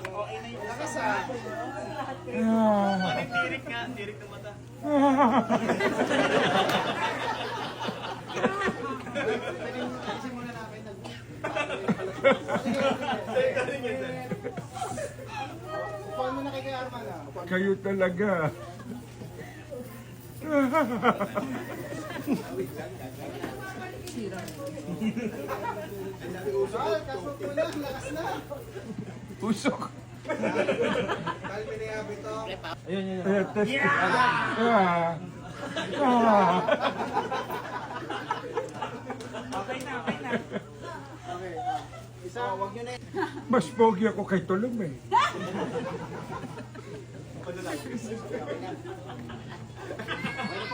Lakas ah. Tirik nga, tirik ng mata. Alisin muna namin. Upuan mo na kay Kuya Arman ah. Kayo talaga. Kasok mo lang, lakas na. Usok. Kalmi na yabi to. Test. Ah. Okay na, okay na. Okay. Isa, wag nyo na yun. Mas pogi ako kay Tulong eh. Meron